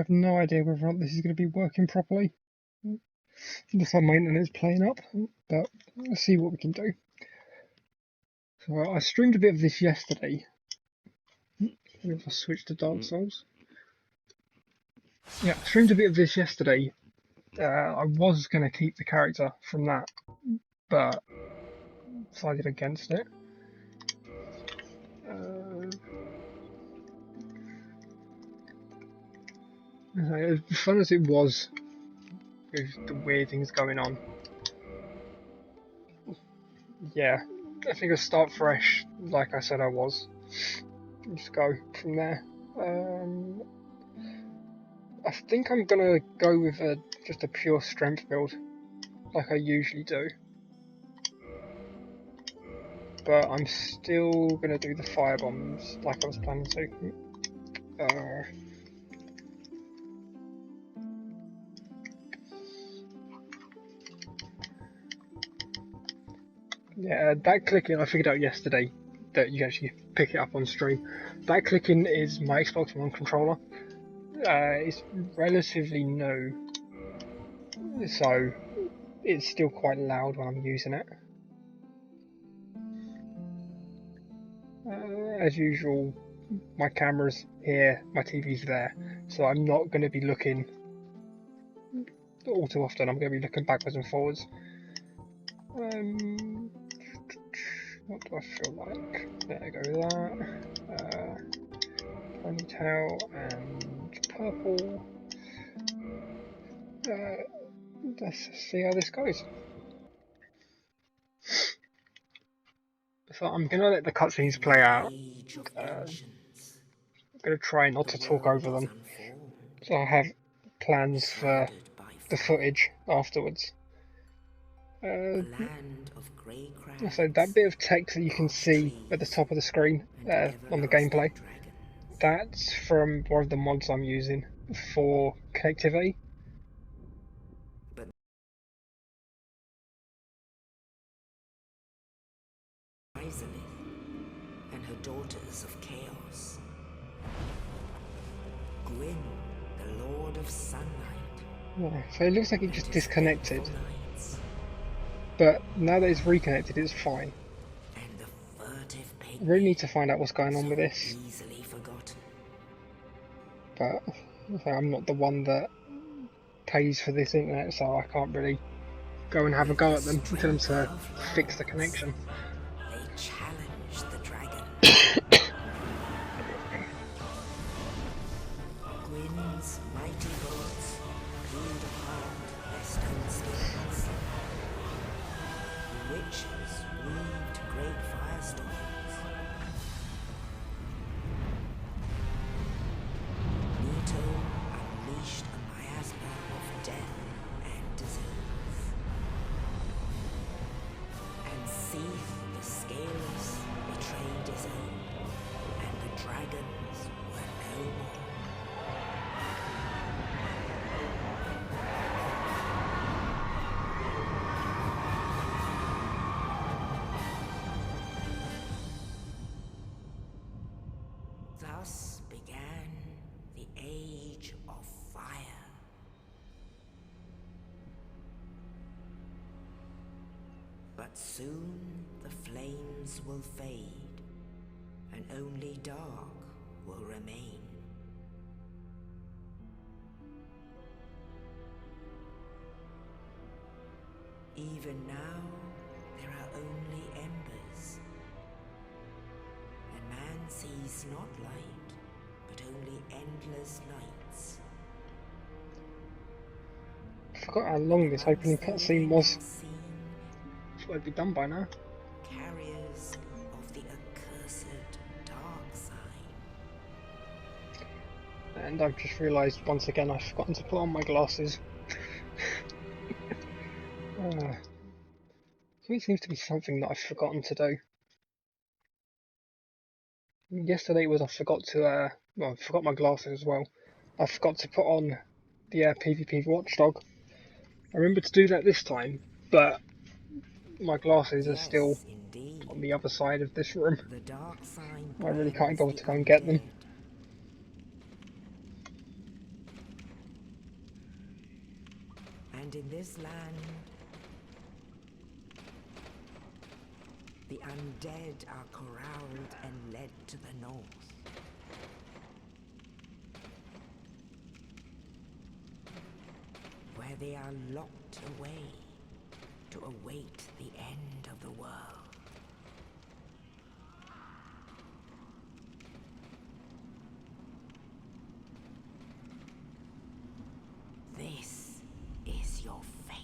have no idea whether or not this is going to be working properly. Looks like my internet's playing up, but let's see what we can do. So I streamed a bit of this yesterday. If I switch to Dark Souls. Yeah, I streamed a bit of this yesterday. I was going to keep the character from that, but decided against it. As fun as it was with the weird things going on, yeah, I think I'll start fresh, like I said I was. Just go from there. I think I'm gonna go with just a pure strength build, like I usually do. But I'm still gonna do the fire bombs like I was planning to. Yeah, that clicking I figured out yesterday that you actually pick it up on stream. That clicking is my Xbox One controller. It's relatively new, so it's still quite loud when I'm using it. As usual, my camera's here, my TV's there, so I'm not going to be looking all too often. I'm going to be looking backwards and forwards. What do I feel like? There I go with that. Ponytail and purple. Let's see how this goes. So I'm going to let the cutscenes play out. I'm going to try not to talk over them. So I have plans for the footage afterwards. So that bit of text that you can see at the top of the screen on the gameplay, that's from one of the mods I'm using for connectivity. And her daughters of chaos. Gwyn, the Lord of Sunlight. Yeah, so it looks like it just disconnected. But now that it's reconnected, it's fine. I really need to find out what's going on with this. But I'm not the one that pays for this internet, so I can't really go and have a go at them and tell them to fix the connection. They challenge the dragon. Gwyn's mighty gods peeled apart their stone spirits. The witches weaved great firestorms. Nito unleashed a miasma of death and disease. And Seath the Scaleless betrayed his own, and the dragons were no more. Thus began the Age of Fire. But soon the flames will fade, and only dark will remain. Even now, there are only embers. And man sees not light, but only endless nights. I forgot how long this opening cutscene was. Thought it'd be done by now. Carriers of the accursed dark side. And I've just realised once again I've forgotten to put on my glasses. So it seems to be something that I've forgotten to do. Yesterday was I forgot to, I forgot my glasses as well. I forgot to put on the PvP Watchdog. I remember to do that this time, but my glasses are still on the other side of this room. I really can't bother to go and get them. And in this land, the undead are corralled and led to the north. Where they are locked away to await the end of the world. This is your fate.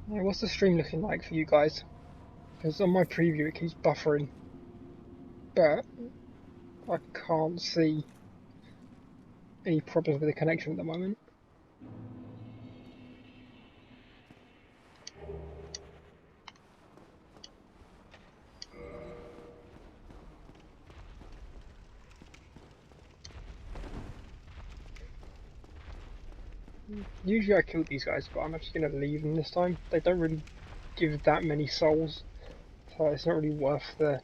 Yeah, what's the stream looking like for you guys? Because on my preview it keeps buffering, but I can't see any problems with the connection at the moment. Usually I kill these guys, but I'm actually going to leave them this time. They don't really give that many souls, so it's not really worth the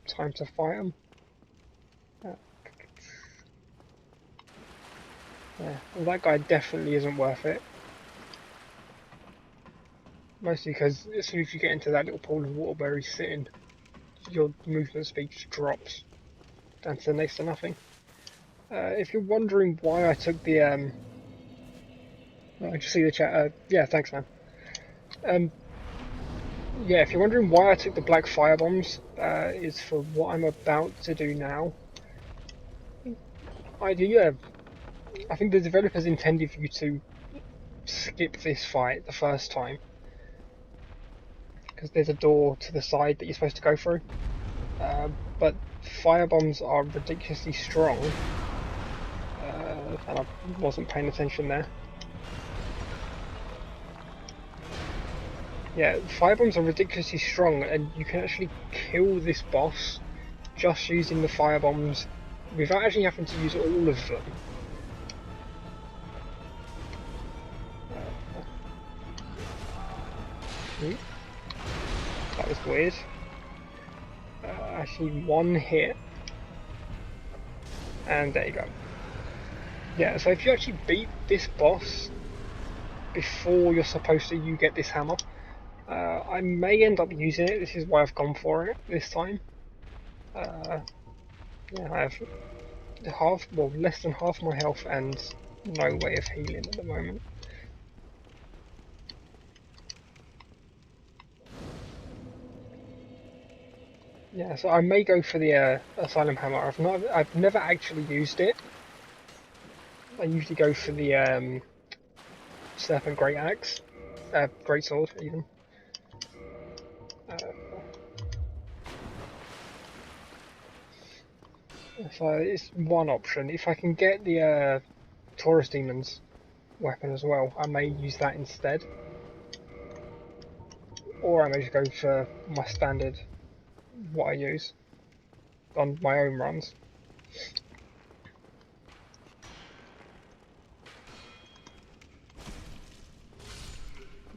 time to fight them. Yeah, well, that guy definitely isn't worth it. Mostly because as soon as you get into that little pool of water where he's sitting, your movement speed just drops down to next to nothing. If you're wondering why I took the I just see the chat. Yeah, thanks, man. Yeah, if you're wondering why I took the black fire bombs, is for what I'm about to do now. I think the developers intended for you to skip this fight the first time, because there's a door to the side that you're supposed to go through. But fire bombs are ridiculously strong, and I wasn't paying attention there. Yeah, firebombs are ridiculously strong, and you can actually kill this boss just using the firebombs without actually having to use all of them. That was weird. Actually, one hit, and there you go. Yeah, so if you actually beat this boss before you're supposed to, you get this hammer. I may end up using it. This is why I've gone for it this time. Yeah, I have less than half my health and no way of healing at the moment. Yeah, so I may go for the Asylum Hammer. I've never actually used it. I usually go for the Serpent Great Axe, Great Sword even. So it's one option. If I can get the Taurus Demon's weapon as well, I may use that instead. Or I may just go for my standard, what I use on my own runs.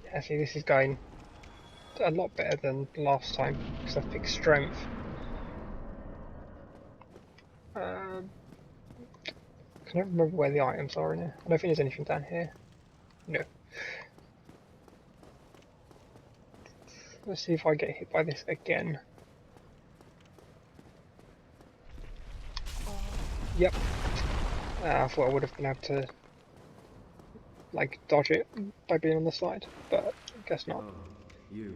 Yeah, see, this is going a lot better than last time because I've picked strength. Can I remember where the items are in here? I don't think there's anything down here. No. Let's see if I get hit by this again. Yep. I thought I would have been able to like dodge it by being on the side, but I guess not. Oh, you're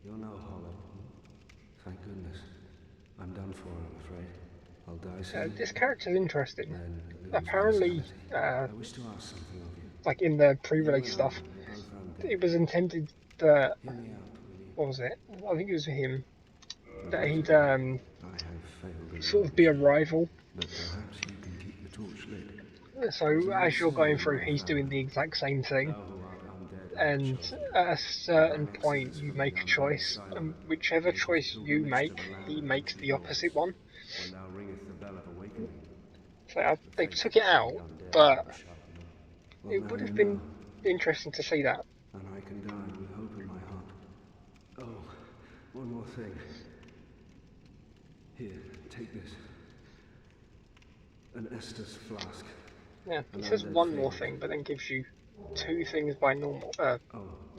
no hollow. Thank goodness. I'm done for, I'm afraid. I'll die soon. This character's interesting. Then lose Apparently, I wish to ask something of you. like in the pre-release stuff, Both undead. it was intended that, Hear me out, will you? what was it? I think it was him, that he'd I have failed as sort of be a rival. but perhaps you can keep the torch lit. So as you're going through, he's doing the exact same thing. Thou who art undead, and at a certain point you make a choice, and whichever choice you make, he makes the opposite one. When thou ringest the bell of awakening. So The they fates took it of out, the undead but never shall know. Well, it now would you have know, been interesting to see that. and I can die with hope in my heart. Oh, one more thing. Here, take this. An Estus flask. Yeah, An it says undead one more favorite. thing, but then gives you two things by Oh,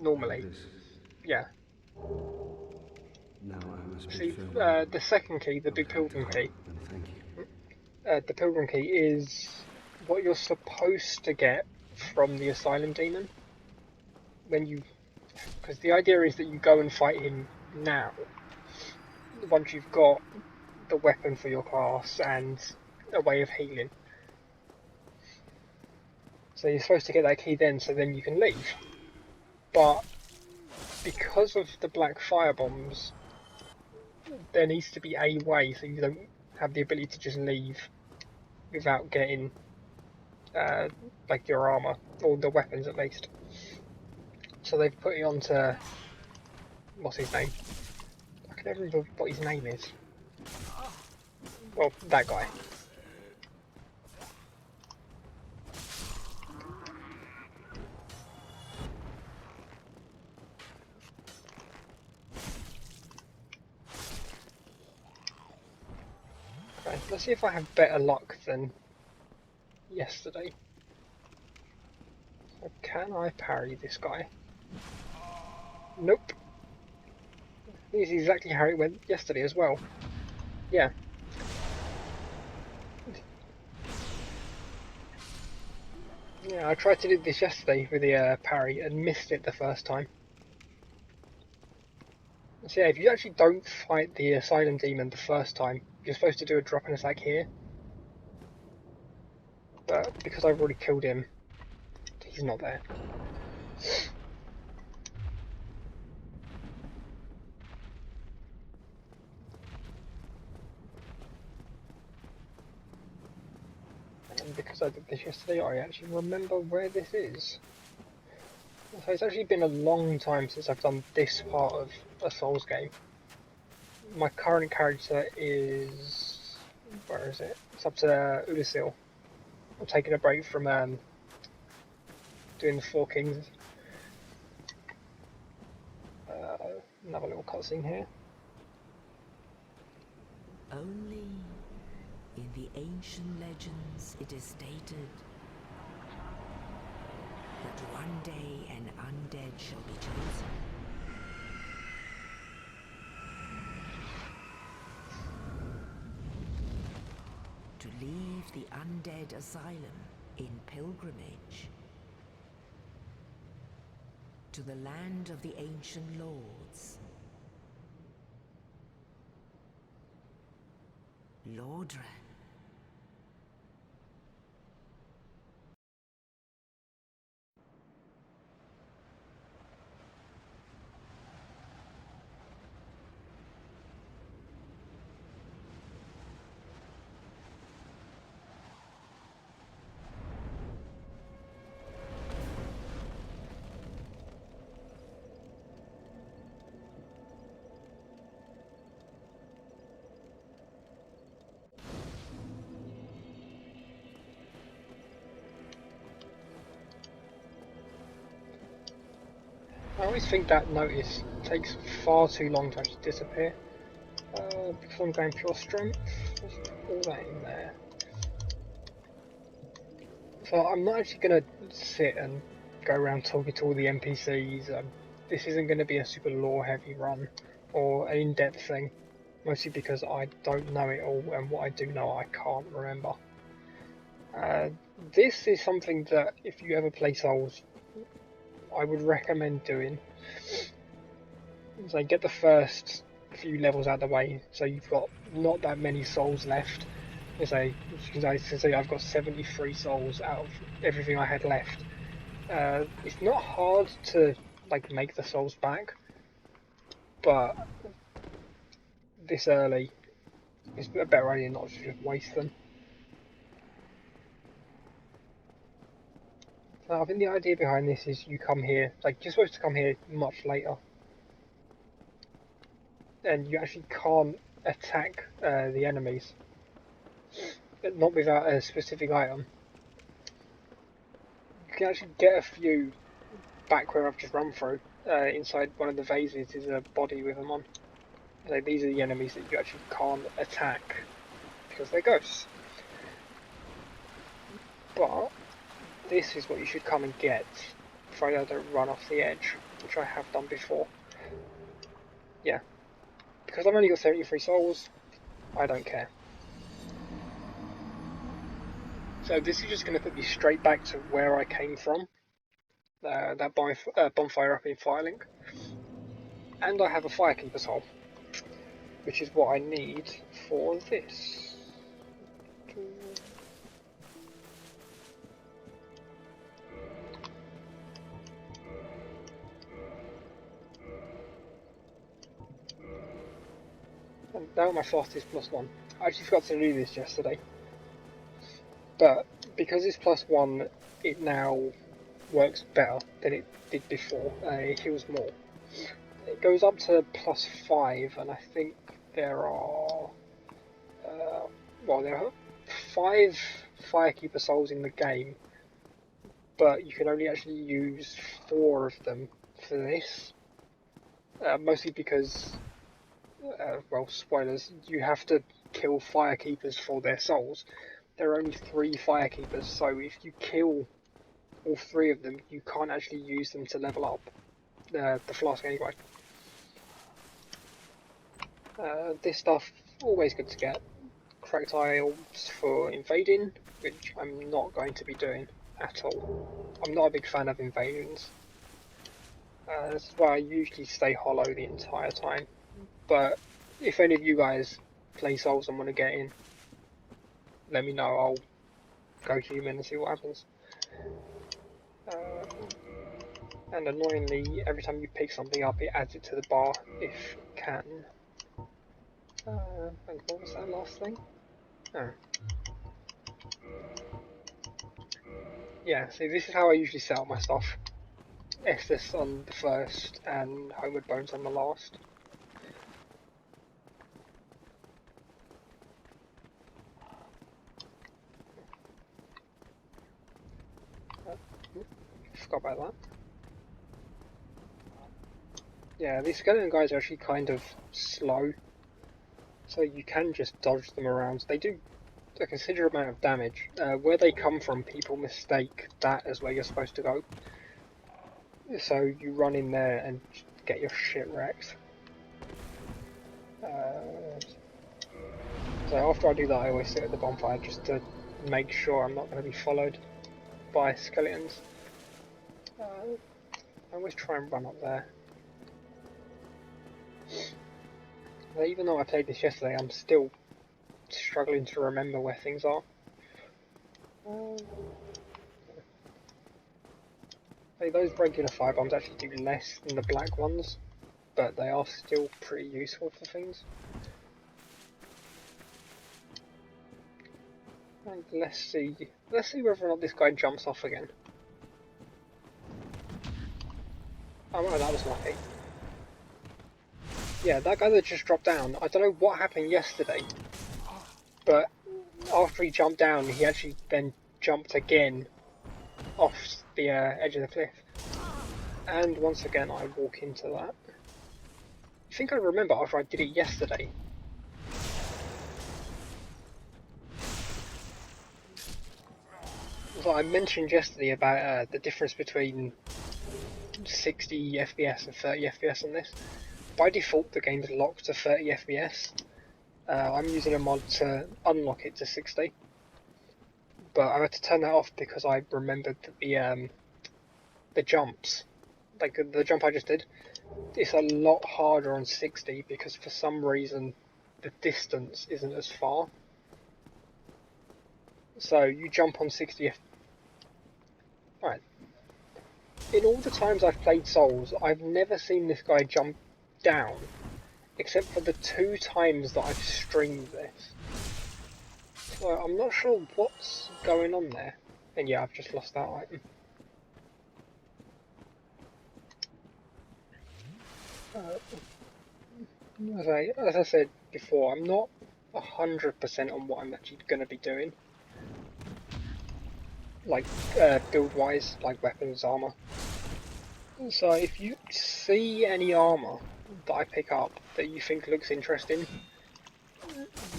normally. and this. Yeah. Now I must bid See, farewell. the second key, the Oh, big thank pilgrim God, key. and thank you. The pilgrim key is what you're supposed to get from the asylum demon when you, because the idea is that you go and fight him now. Once you've got the weapon for your class and a way of healing. So you're supposed to get that key then, so then you can leave. But because of the black fire bombs, there needs to be a way so you don't have the ability to just leave without getting like your armor or the weapons at least. So they've put it onto what's his name? I can never remember what his name is. Well, that guy. Okay, let's see if I have better luck than yesterday. So can I parry this guy? Nope. This is exactly how it went yesterday as well. Yeah. Yeah, I tried to do this yesterday with the parry and missed it the first time. So yeah, if you actually don't fight the Asylum Demon the first time, you're supposed to do a drop and attack here. But because I've already killed him, he's not there. And because I did this yesterday, I actually remember where this is. So it's actually been a long time since I've done this part of a Souls game. My current character is... where is it? It's up to Udacil. I'm taking a break from doing the Four Kings. Another little cutscene here. Only in the ancient legends it is stated that one day an undead shall be chosen. To leave the undead asylum in pilgrimage to the land of the ancient lords. Lordran. I always think that notice takes far too long to actually disappear. Because I'm going pure strength, let's put all that in there. So I'm not actually going to sit and go around talking to all the NPCs. This isn't going to be a super lore heavy run or an in-depth thing, mostly because I don't know it all, and what I do know I can't remember. This is something that if you ever play Souls, I would recommend doing. So get the first few levels out of the way, so you've got not that many souls left. As I can say, I've got 73 souls out of everything I had left. It's not hard to like make the souls back, but this early, it's a better idea not to just waste them. I think the idea behind this is you come here, like you're supposed to come here much later, and you actually can't attack the enemies, not without a specific item. You can actually get a few back where I've just run through. Inside one of the vases is a body with them on. So these are the enemies that you actually can't attack because they're ghosts. But this is what you should come and get if I don't run off the edge, which I have done before. Yeah, because I've only got 73 souls, I don't care. So this is just going to put me straight back to where I came from, that bonfire up in Firelink. And I have a Firekeeper soul, which is what I need for this. And now my fastest +1. I actually forgot to do this yesterday. But because it's +1, it now works better than it did before. It heals more. It goes up to +5, and I think there are there are 5 Firekeeper souls in the game, but you can only actually use 4 of them for this. Mostly because, well, spoilers, you have to kill Firekeepers for their souls. There are only 3 Firekeepers, so if you kill all 3 of them, you can't actually use them to level up the flask anyway. This stuff, always good to get. Cracked tiles for invading, which I'm not going to be doing at all. I'm not a big fan of invasions. This is why I usually stay hollow the entire time. But if any of you guys play Souls and want to get in, let me know. I'll go human and see what happens. And annoyingly, every time you pick something up, it adds it to the bar if it can. And what was that last thing? Oh. Yeah, see, this is how I usually set up my stuff. Estus on the first and Homeward Bones on the last. Forgot about that. Yeah, these skeleton guys are actually kind of slow, so you can just dodge them around. They do a considerable amount of damage. Where they come from, people mistake that as where you're supposed to go. So you run in there and get your shit wrecked. So after I do that, I always sit at the bonfire just to make sure I'm not going to be followed by skeletons. I always try and run up there. But even though I played this yesterday, I'm still struggling to remember where things are. Those regular firebombs actually do less than the black ones, but they are still pretty useful for things. And let's see whether or not this guy jumps off again. Oh no, that was lucky. Yeah, that guy that just dropped down, I don't know what happened yesterday, but after he jumped down, he actually then jumped again off the edge of the cliff. And once again, I walk into that. I think I remember after I did it yesterday. So I mentioned yesterday about the difference between 60 FPS and 30 FPS on this. By default, the game's locked to 30 FPS. I'm using a mod to unlock it to 60. But I had to turn that off because I remembered that the jumps, like the jump I just did, it's a lot harder on 60 because for some reason the distance isn't as far. So you jump on 60 FPS. Right. In all the times I've played Souls, I've never seen this guy jump down, except for the 2 times that I've streamed this. So I'm not sure what's going on there. And yeah, I've just lost that item. As I said before, I'm not 100% on what I'm actually going to be doing. Like, build-wise, like weapons, armor. So if you see any armor that I pick up that you think looks interesting,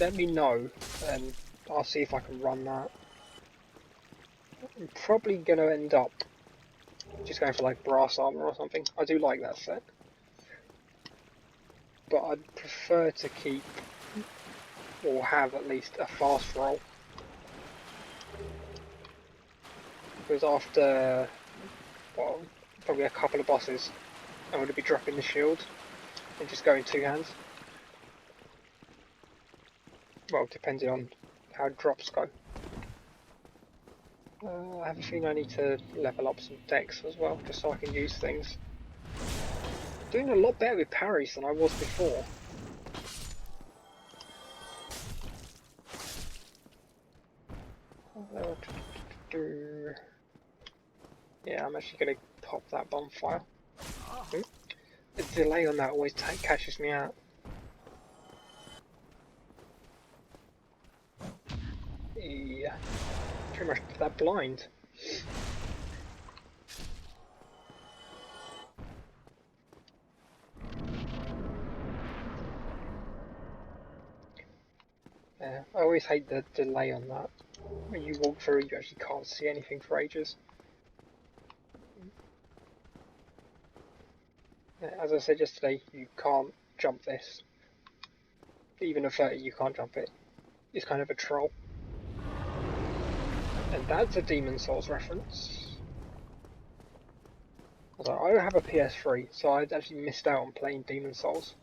let me know, and I'll see if I can run that. I'm probably going to end up just going for like brass armor or something. I do like that set, but I'd prefer to keep, or have at least, a fast roll. Because after, well, probably a couple of bosses, I'm going to be dropping the shield and just going two hands. Well, depending on how drops go. I have a feeling I need to level up some decks as well, just so I can use things. Doing a lot better with parries than I was before. Yeah, I'm actually going to pop that bonfire. The delay on that always catches me out. Yeah, pretty much that blind. Yeah, I always hate the delay on that. When you walk through, you actually can't see anything for ages. As I said yesterday, you can't jump this. Even at 30, you can't jump it. It's kind of a troll. And that's a Demon Souls reference. Although I don't have a PS3, so I'd actually missed out on playing Demon Souls.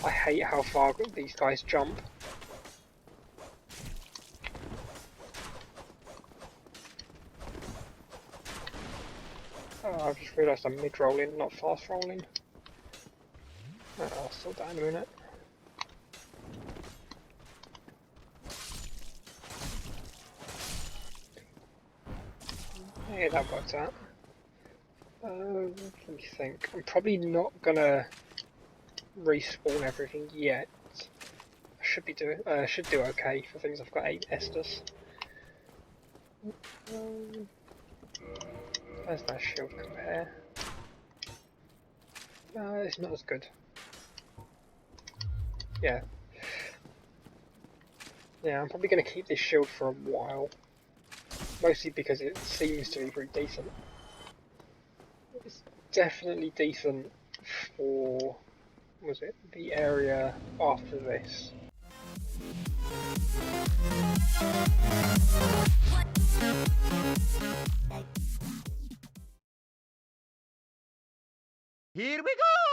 I hate how far these guys jump. I've just realised I'm mid-rolling, not fast-rolling. I'll sort that in a minute. Yeah, that worked out. Let me think. I'm probably not gonna respawn everything yet. I should do okay for things. I've got 8 Estus. Where's that shield compare? It's not as good. Yeah. Yeah, I'm probably going to keep this shield for a while. Mostly because it seems to be pretty decent. It's definitely decent for, was it, the area after this. Here we go!